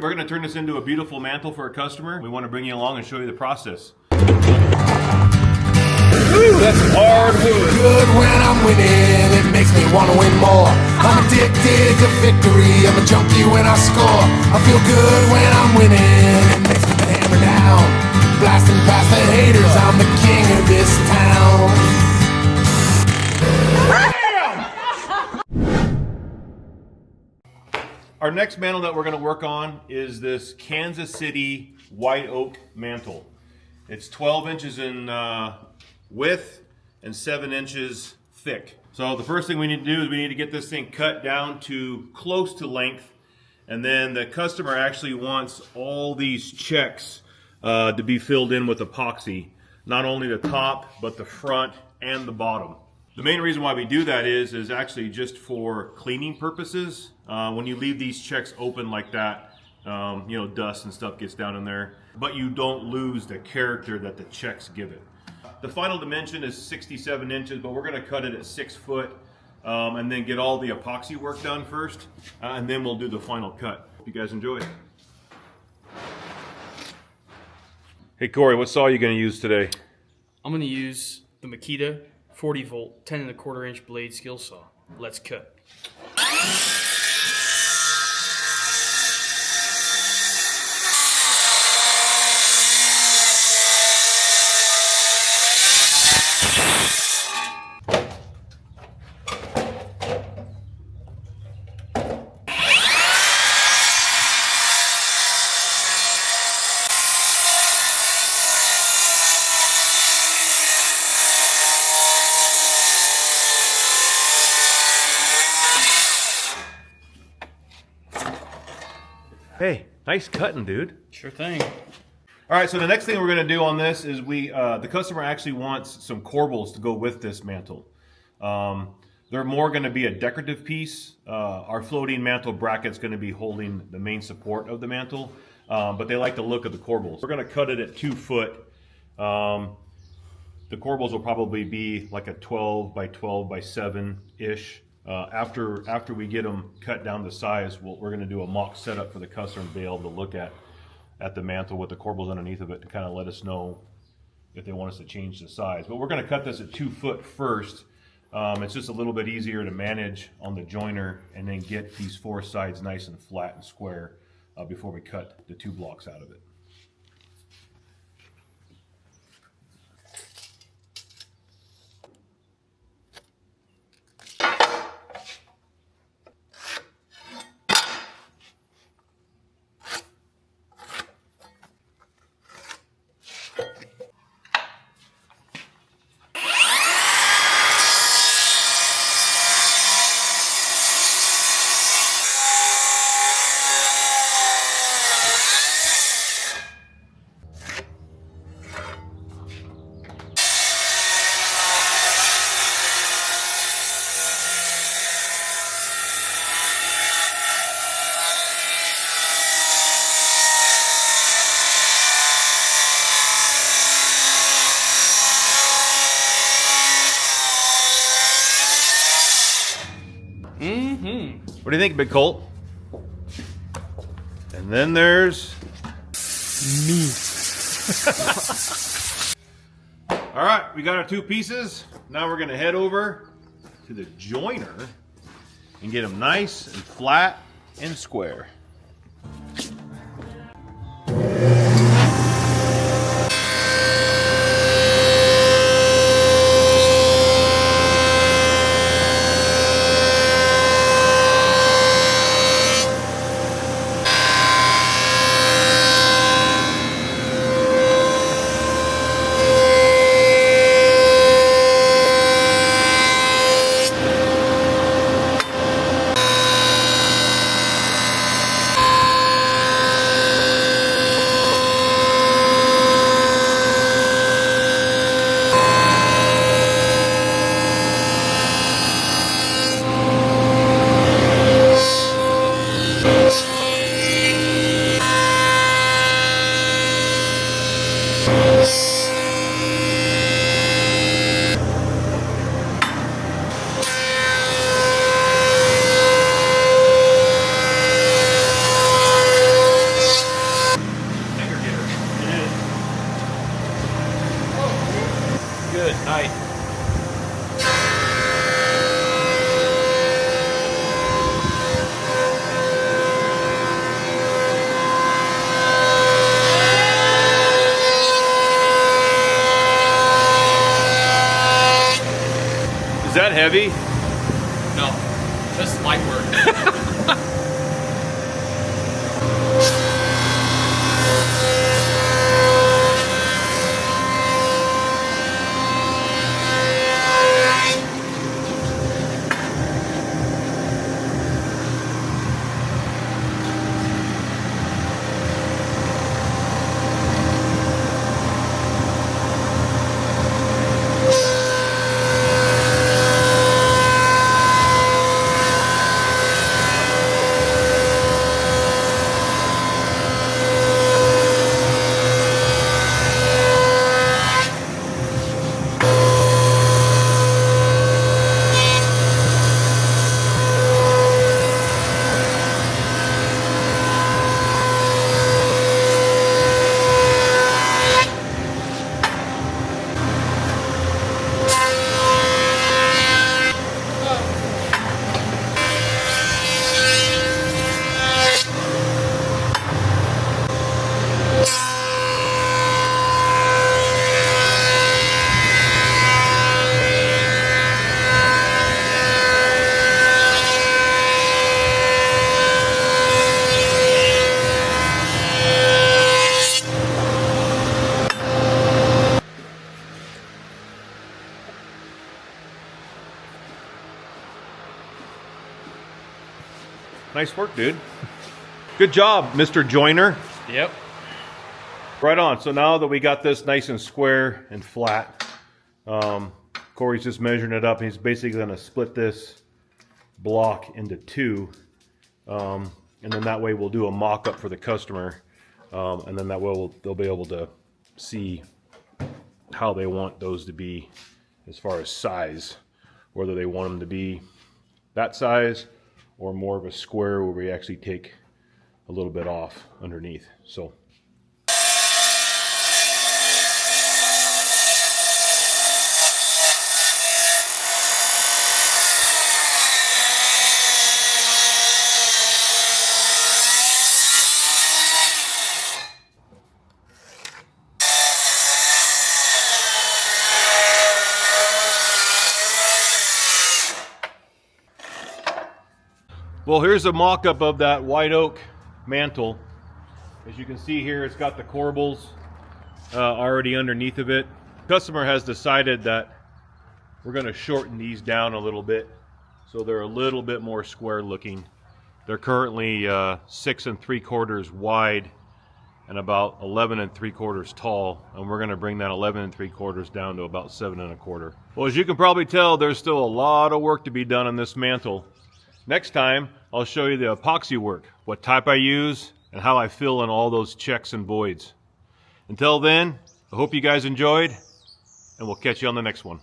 We're going to turn this into a beautiful mantle for a customer. We want to bring you along and show you the process. Ooh, that's hard wood. Good when I'm winning, it makes me want to win more. I'm addicted to victory, I'm a junkie when I score. I feel good when I'm winning, it makes me hammer down. Blasting past the haters, I'm the king of this town. Our next mantle that we're going to work on is this Kansas City white oak mantle. It's 12 inches in width and 7 inches thick. So the first thing we need to do is we need to get this thing cut down to close to length, and then the customer actually wants all these checks to be filled in with epoxy, not only the top but the front and the bottom. The main reason why we do that is actually just for cleaning purposes. When you leave these checks open like that, dust and stuff gets down in there, but you don't lose the character that the checks give it. The final dimension is 67 inches, but we're going to cut it at 6 foot and then get all the epoxy work done first, and then we'll do the final cut. Hope you guys enjoy it. Hey Corey, what saw are you going to use today? I'm going to use the Makita 40 volt 10 1/4 inch blade skill saw. Let's cut. Hey, nice cutting, dude. Sure thing. All right, so the next thing we're going to do on this is the customer actually wants some corbels to go with this mantle. They're more going to be a decorative piece. Our floating mantle bracket's going to be holding the main support of the mantle, but they like the look of the corbels. We're going to cut it at 2 foot. The corbels will probably be like a 12 by 12 by 7-ish. After we get them cut down to size, we're going to do a mock setup for the customer to be able to look at the mantle with the corbels underneath of it to kind of let us know if they want us to change the size. But we're going to cut this at 2 foot first. It's just a little bit easier to manage on the joiner and then get these 4 sides nice and flat and square before we cut the 2 blocks out of it. What do you think, Big Colt? And then there's me. All right, we got our 2 pieces. Now we're going to head over to the joiner and get them nice and flat and square. heavy? No, just light work. Nice work, dude. Good job, Mr. Joiner. Yep. Right on. So now that we got this nice and square and flat, Corey's just measuring it up. He's basically going to split this block into two, and then that way we'll do a mock-up for the customer, and then that way they'll be able to see how they want those to be as far as size, whether they want them to be that size or more of a square where we actually take a little bit off underneath. So well, here's a mock-up of that white oak mantle. As you can see here, it's got the corbels already underneath of it. Customer has decided that we're going to shorten these down a little bit so they're a little bit more square looking. They're currently 6 3/4 wide and about 11 3/4 tall, and we're going to bring that 11 3/4 down to about 7 1/4. Well, as you can probably tell, there's still a lot of work to be done on this mantle. Next time, I'll show you the epoxy work, what type I use, and how I fill in all those checks and voids. Until then, I hope you guys enjoyed, and we'll catch you on the next one.